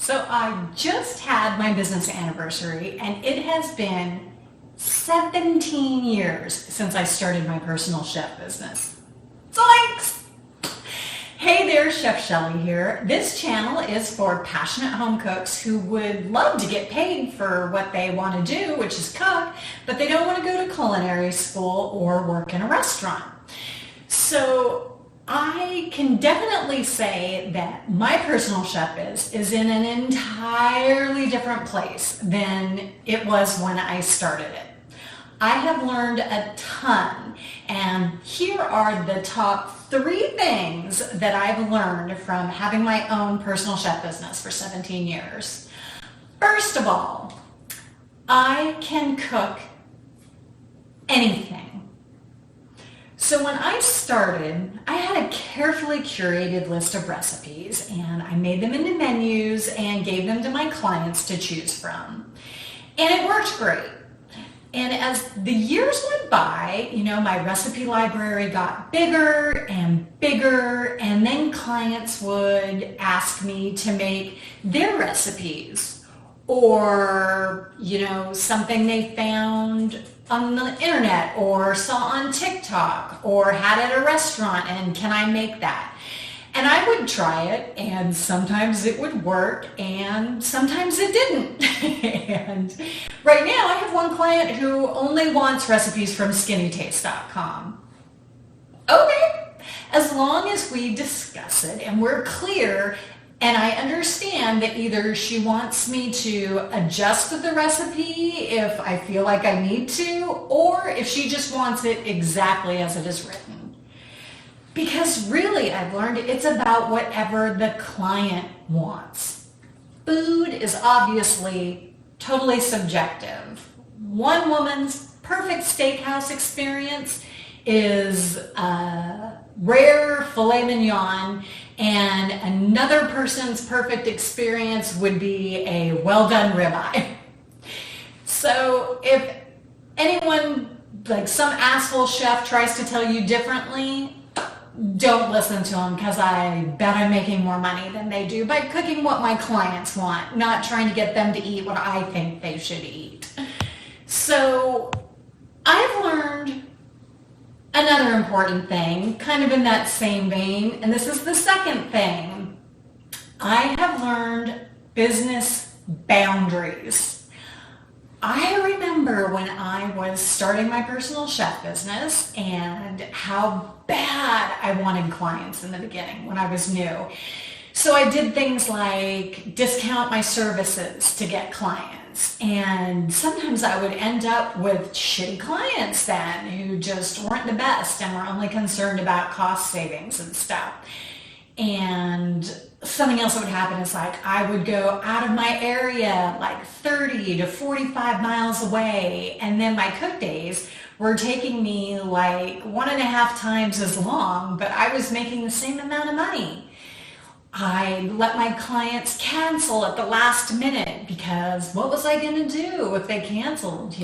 So I just had my business anniversary, and it has been 17 years since I started my personal chef business. Zoinks! Hey there, Chef Shelly here. This channel is for passionate home cooks who would love to get paid for what they want to do, which is cook, but they don't want to go to culinary school or work in a restaurant. So I can definitely say that my personal chef is in an entirely different place than it was when I started it. I have learned a ton, and here are the top 3 things that I've learned from having my own personal chef business for 17 years. First of all, I can cook anything. So when I started, I had a carefully curated list of recipes, and I made them into menus and gave them to my clients to choose from. And it worked great. And as the years went by, my recipe library got bigger and bigger, and then clients would ask me to make their recipes or, something they found on the internet or saw on TikTok or had at a restaurant, and can I make that? And I would try it, and sometimes it would work and sometimes it didn't. And right now I have one client who only wants recipes from skinnytaste.com. Okay, as long as we discuss it and we're clear, and I understand that either she wants me to adjust the recipe if I feel like I need to, or if she just wants it exactly as it is written. Because really, I've learned it's about whatever the client wants. Food is obviously totally subjective. One woman's perfect steakhouse experience is rare filet mignon, and another person's perfect experience would be a well-done ribeye. So if anyone, like some asshole chef, tries to tell you differently, don't listen to them, because I bet I'm making more money than they do by cooking what my clients want, not trying to get them to eat what I think they should eat. So I've learned another important thing, kind of in that same vein, and this is the second thing. I have learned business boundaries. I remember when I was starting my personal chef business and how bad I wanted clients in the beginning when I was new. So I did things like discount my services to get clients, and sometimes I would end up with shitty clients then who just weren't the best and were only concerned about cost savings and stuff. And something else that would happen is I would go out of my area 30 to 45 miles away, and then my cook days were taking me 1.5 times as long, but I was making the same amount of money. I let my clients cancel at the last minute, because what was I going to do if they canceled,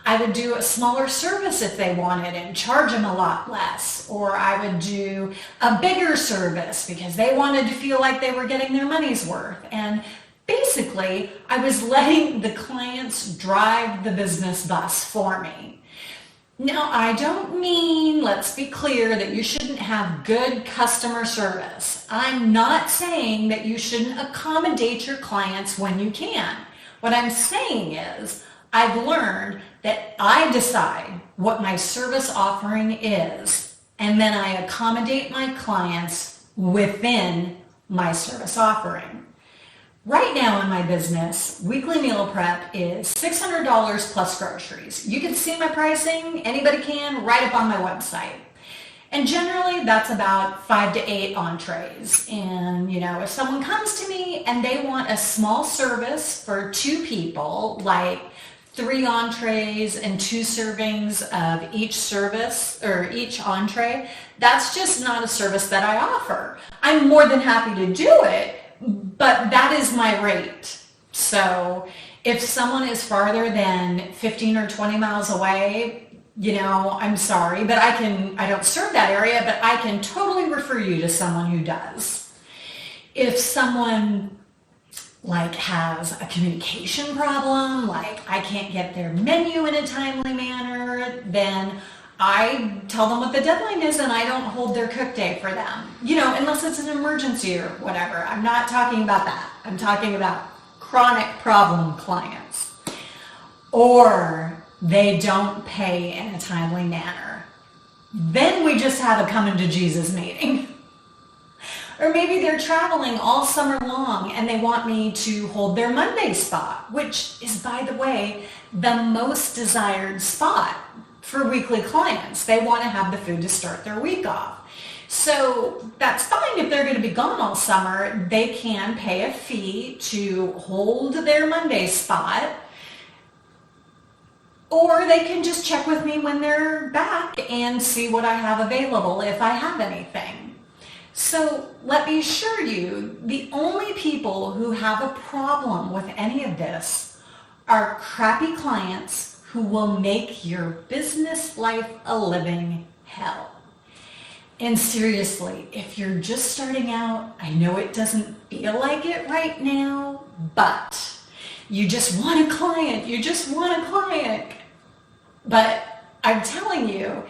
I would do a smaller service if they wanted and charge them a lot less. Or I would do a bigger service because they wanted to feel like they were getting their money's worth. And basically, I was letting the clients drive the business bus for me. Now, I don't mean, let's be clear, that you shouldn't have good customer service. I'm not saying that you shouldn't accommodate your clients when you can. What I'm saying is, I've learned that I decide what my service offering is, and then I accommodate my clients within my service offering. Right now in my business, weekly meal prep is $600 plus groceries. You can see my pricing, anybody can, right up on my website. And generally that's about 5 to 8 entrees. And if someone comes to me and they want a small service for 2 people, 3 entrees and 2 servings of each service or each entree, that's just not a service that I offer. I'm more than happy to do it, but that is my rate. So if someone is farther than 15 or 20 miles away, I'm sorry, but I don't serve that area, but I can totally refer you to someone who does. If someone like has a communication problem, like I can't get their menu in a timely manner, then I tell them what the deadline is and I don't hold their cook day for them. Unless it's an emergency or whatever. I'm not talking about that. I'm talking about chronic problem clients. Or they don't pay in a timely manner. Then we just have a coming to Jesus meeting. Or maybe they're traveling all summer long and they want me to hold their Monday spot, which is, by the way, the most desired spot for weekly clients. They want to have the food to start their week off. So that's fine. If they're going to be gone all summer, they can pay a fee to hold their Monday spot. Or they can just check with me when they're back and see what I have available if I have anything. So let me assure you, the only people who have a problem with any of this are crappy clients who will make your business life a living hell. And seriously, if you're just starting out, I know it doesn't feel like it right now, but you just want a client. But I'm telling you,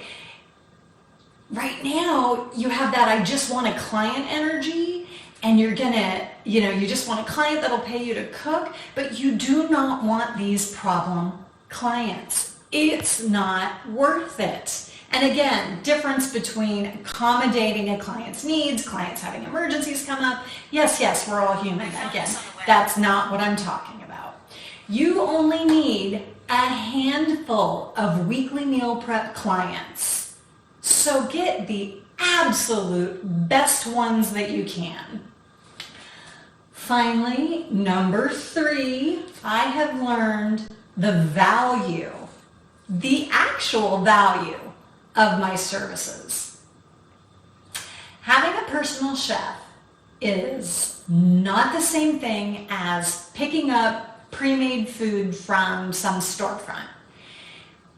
right now you have that I just want a client energy, and you're gonna, you just want a client that'll pay you to cook, but you do not want these problem clients. It's not worth it. And again, difference between accommodating a client's needs, clients having emergencies come up. Yes, we're all human. Again, that's not what I'm talking about. You only need a handful of weekly meal prep clients. So get the absolute best ones that you can. Finally, number 3, I have learned the actual value of my services. Having a personal chef is not the same thing as picking up pre-made food from some storefront,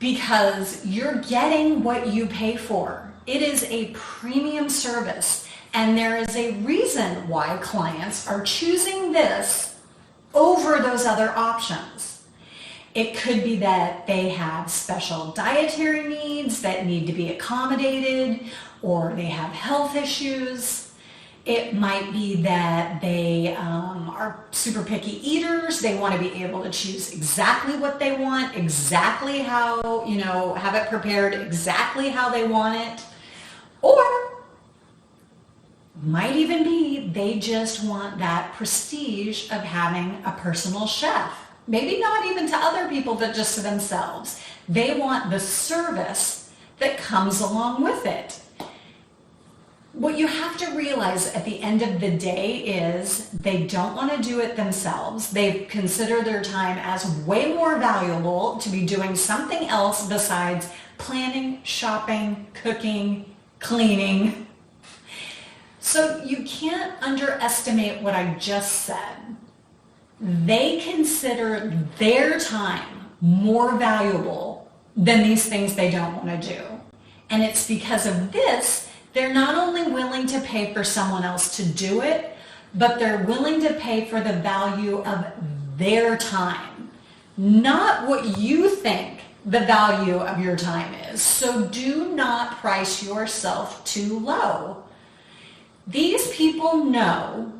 because you're getting what you pay for. It is a premium service, and there is a reason why clients are choosing this over those other options. It could be that they have special dietary needs that need to be accommodated, or they have health issues. It might be that they are super picky eaters. They want to be able to choose exactly what they want, exactly how, have it prepared exactly how they want it. Or might even be they just want that prestige of having a personal chef. Maybe not even to other people, but just to themselves. They want the service that comes along with it. What you have to realize at the end of the day is they don't want to do it themselves. They consider their time as way more valuable to be doing something else besides planning, shopping, cooking, cleaning. So you can't underestimate what I just said. They consider their time more valuable than these things they don't want to do. And it's because of this, they're not only willing to pay for someone else to do it, but they're willing to pay for the value of their time, not what you think the value of your time is. So do not price yourself too low. These people know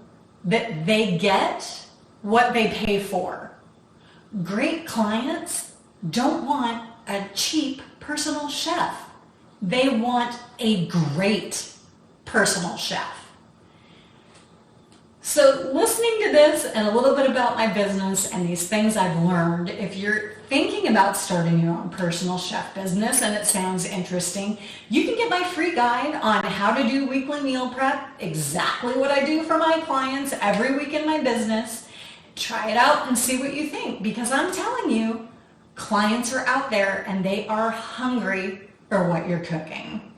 that they get what they pay for. Great clients don't want a cheap personal chef. They want a great personal chef. So listening to this and a little bit about my business and these things I've learned, if you're thinking about starting your own personal chef business and it sounds interesting, you can get my free guide on how to do weekly meal prep, exactly what I do for my clients every week in my business. Try it out and see what you think, because I'm telling you, clients are out there and they are hungry for what you're cooking.